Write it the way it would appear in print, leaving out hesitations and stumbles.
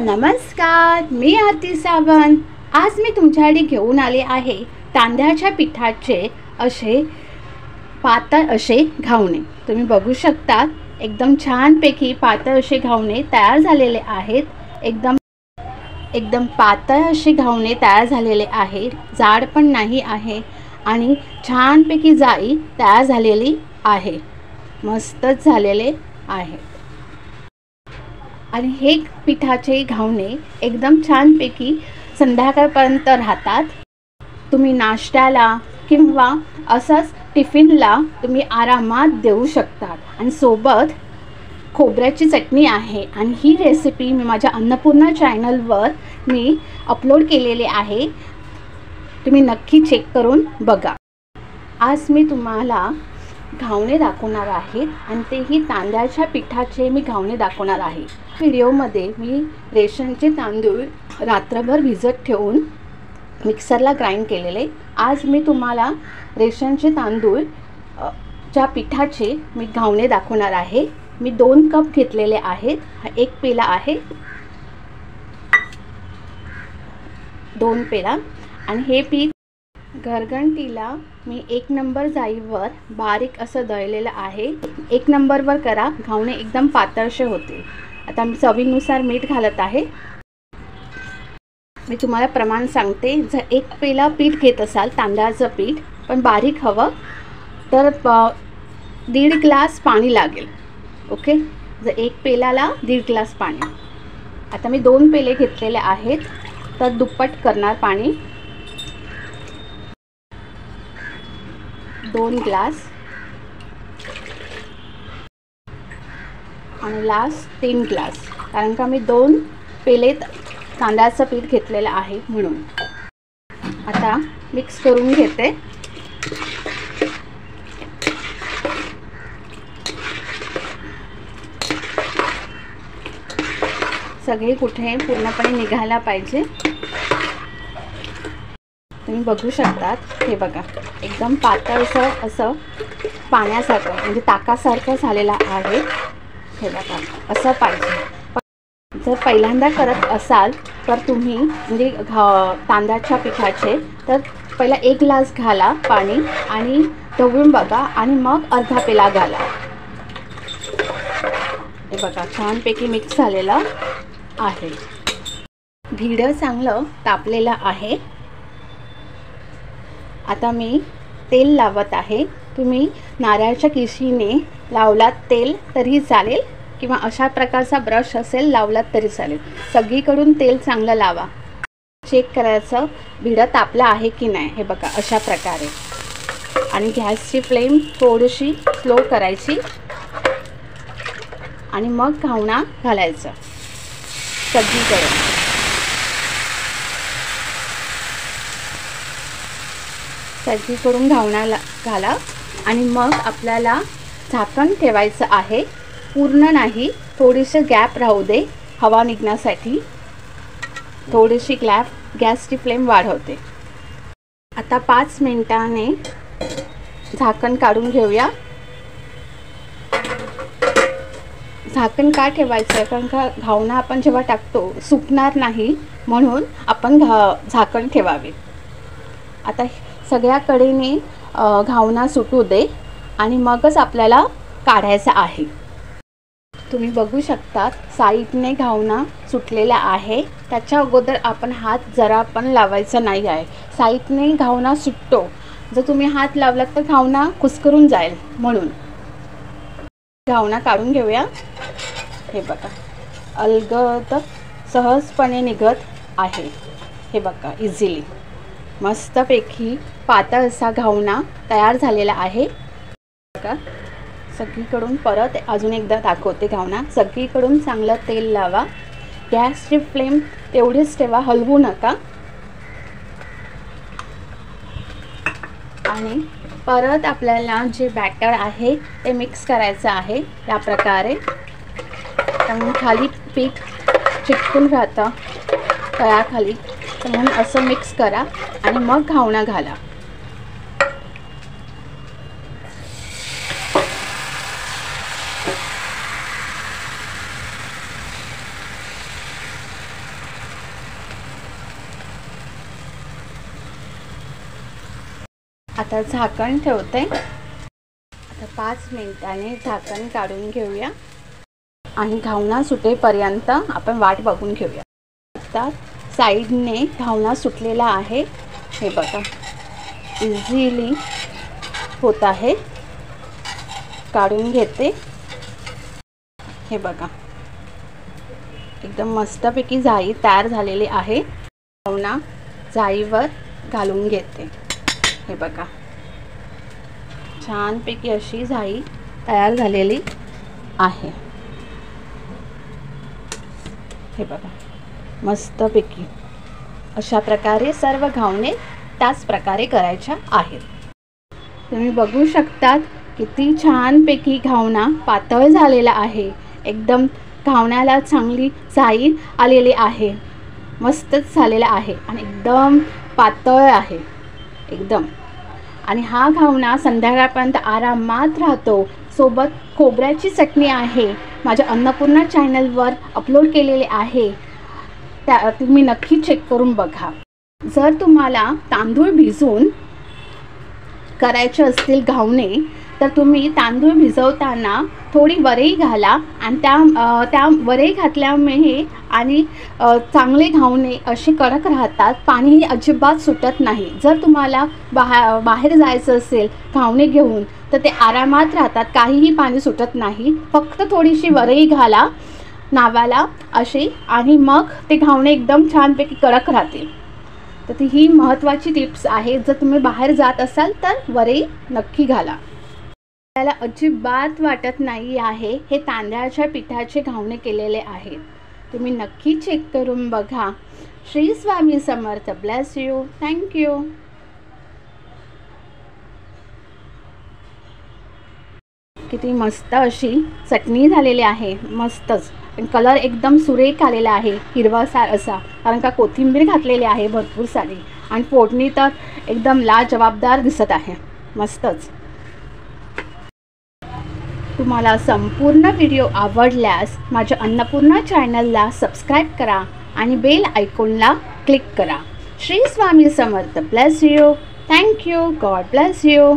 नमस्कार, मी आरती सावंत। आज मी तुमच्यासाठी घेऊन आले आहे तांदळाच्या पिठाचे असे पातळ असे घावणे। तुम्ही बघू शकता एकदम छानपैकी पातळ असे घावणे तयार झालेले आहेत। एकदम पातळ असे घावणे तयार झालेले आहेत, जाड पण नाही आहे आणि छानपैकी जाळी तयार झालेली आहे, मस्तच झालेले आहे। आणि हे पिठाचे घावणे एकदम छानपैकी संध्याकाळपर्यंत राहतात। तुम्ही नाश्त्याला किंवा असंच टिफिनला तुम्ही आरामात देऊ शकता। आणि सोबत खोबऱ्याची चटणी आहे। आणि ही रेसिपी मी माझ्या अन्नपूर्णा चॅनलवर मी अपलोड केलेली आहे, तुम्ही नक्की चेक करून बघा। आज मी तुम्हाला घावणे दाखवणार आहे आणि तेही तांदळाच्या पिठाचे मी घावणे दाखवणार आहे। व्हिडिओमध्ये मी रेशनचे तांदूळ रात्रभर भिजत ठेवून मिक्सरला ग्राइंड केलेले। आज मी तुम्हाला रेशनचे तांदूळ च्या पिठाचे मी घावणे दाखवणार आहे। मी 2 कप घेतलेले आहेत, हा 1 पेला आहे, 2 पेला। आणि हे पीठ घरघंटीला मी 1 नंबर जाळीवर बारीक असं दळलेलं आहे। 1 नंबरवर करा, घावणे एकदम पातळसे होते। आता मी चवीनुसार मीठ घालत आहे। मी तुम्हाला प्रमाण सांगते, जर 1 पेला पीठ घेत असाल तांदळाचं पीठ पण बारीक हवं तर 1.5 ग्लास पाणी लागेल। ओके, जर 1 पेल्याला 1.5 ग्लास पाणी। आता मी 2 पेले घेतलेले आहेत तर दुप्पट करणार पाणी, 2 ग्लास आणि लास्ट 3 ग्लास, कारण का मी 2 पेले तांदळाचं पीठ घेतलेलं आहे म्हणून। आता मिक्स करून घेते। सगळे कुठे पूर्णपणे निघायला पाहिजे। तुम्ही बघू शकतात, हे बघा एकदम पातळसर असं पाण्यासारखं म्हणजे ताकासारखं झालेलं आहे। हे बघा असं पाहिजे। जर पहिल्यांदा करत असाल तर तुम्ही म्हणजे तांदळाच्या पिठाचे तर पहिला 1 ग्लास घाला पाणी आणि ढवळून बघा आणि मग अर्धा पेला घाला। हे बघा छानपैकी मिक्स झालेलं आहे। भिडं चांगलं तापलेलं आहे। आता मी तेल लावत आहे। तुम्ही नारळाच्या किशीने लावलात तेल तरी चालेल किंवा अशा प्रकारचा ब्रश असेल लावलात तरी चालेल। सगळीकडून तेल चांगलं लावा। चेक करायचं भिडं तापलं आहे की नाही, हे बघा अशा प्रकारे। आणि गॅसची फ्लेम थोडीशी स्लो करायची आणि मग घावणा घालायचं सगळीकडे। सगळीकडून घावणा घाला आणि मग आपल्याला झाकण ठेवायचं आहे। पूर्ण नाही, थोडीशी गॅप राहू दे हवा निघण्यासाठी। थोडीशी गॅसची फ्लेम वाढवते। आता 5 मिनिटांनी झाकण काढून घेऊया। झाकण का ठेवायचं, कारण का घावणा आपण जेव्हा टाकतो सुकणार नाही म्हणून आपण झाकण ठेवावे। आता सगळ्याकडेने घावणा सुटू दे आणि मगच आपल्याला काढायचा आहे। तुम्ही बघू शकता साईडने घावणा सुटलेला आहे। त्याच्या अगोदर आपण हात जरा पण लावायचा नाही आहे। साईडने घावणा सुटतो, जर तुम्ही हात लावलात तर घावणा कुस्करून जाईल म्हणून। घावणा काढून घेऊया। हे बघा अलगद सहजपणे निघत आहे। हे बघा इझिली मस्तपैकी पातळ असा घावणा तयार झालेला आहे। बघा सगळीकडून परत अजून एकदा दाखवते घावणा। सगळीकडून चांगलं तेल लावा। गॅसची फ्लेम तेवढीच ठेवा, हलवू नका। आणि परत आपल्याला जे बॅटर आहे ते मिक्स करायचं आहे या प्रकारे। त्यामुळे खाली पीठ चिटकून राहतं तळाखाली, म्हणून असं मिक्स करा आणि मग घावणा घाला। आता झाकण ठेवते. आता 5 मिनिटांनी झाकण काढून घेऊया आणि घावना सुटेपर्यंत आपण वाट बघून घेऊया. आता साईडने घावना सुटलेला आहे. हे बघा, इझिली होत आहे. काढून घेते. हे बघा, एकदम मस्तपैकी जाळी तयार झालेली आहे. घावना जाळीवर घालून घेते. हे बघा, छानपैकी अशी जाळी तयार झालेली आहे. हे बघा, मस्तपैकी अशा प्रकारे सर्व घावणे त्याच प्रकारे करायच्या आहेत. तुम्ही बघू शकतात किती छानपैकी घावना पातळ झालेला आहे. एकदम घावण्याला चांगली जाळी आलेली आहे. मस्तच झालेला आहे आणि एकदम पातळ आहे एकदम. आणि हा घावना संध्याकाळपर्यंत आरामात राहतो. सोबत खोबऱ्याची चटणी आहे, माझ्या अन्नपूर्णा चॅनलवर अपलोड केलेले आहे. त्या तुम्ही नक्की चेक करून बघा. जर तुम्हाला तांदूळ भिजवून करायचे असतील घावणे, तर तुम्ही तांदूळ भिजवताना थोडी वरई घाला आणि त्या वरई घातल्यामुळे आणि चांगले घावणे असे कडक राहतात. पाणीही अजिबात सुटत नाही. जर तुम्हाला बाहेर जायचं असेल घावणे घेऊन, तर ते आरामात राहतात. काहीही पाणी सुटत नाही. फक्त थोडीशी वरई घाला नावाला अशी, आणि मग ते घावणे एकदम छानपैकी कडक राहतील. तर ही महत्त्वाची टिप्स आहे. जर तुम्ही बाहेर जात असाल तर वरई नक्की घाला. त्याला अजिबात वाटत नाही आहे. हे तांदळाच्या पिठाचे घावणे केलेले आहेत. तुम्ही नक्की चेक करून बघा. Shri Swami Samarth. Bless you. Thank you. किती मस्त अशी चटणी झालेली आहे. मस्तच. कलर एकदम सुरेख आलेला आहे, हिरवासार असा, कारण का कोथिंबीर घातलेली आहे भरपूर सारी. आणि फोडणी तर एकदम लाजवाबदार दिसत आहे. मस्तच. तुम्हाला संपूर्ण व्हिडिओ आवडल्यास माझ्या अन्नपूर्णा चॅनलला सबस्क्राईब करा आणि बेल आयकॉनला क्लिक करा. Shri Swami Samarth. Bless you. Thank you. God bless you.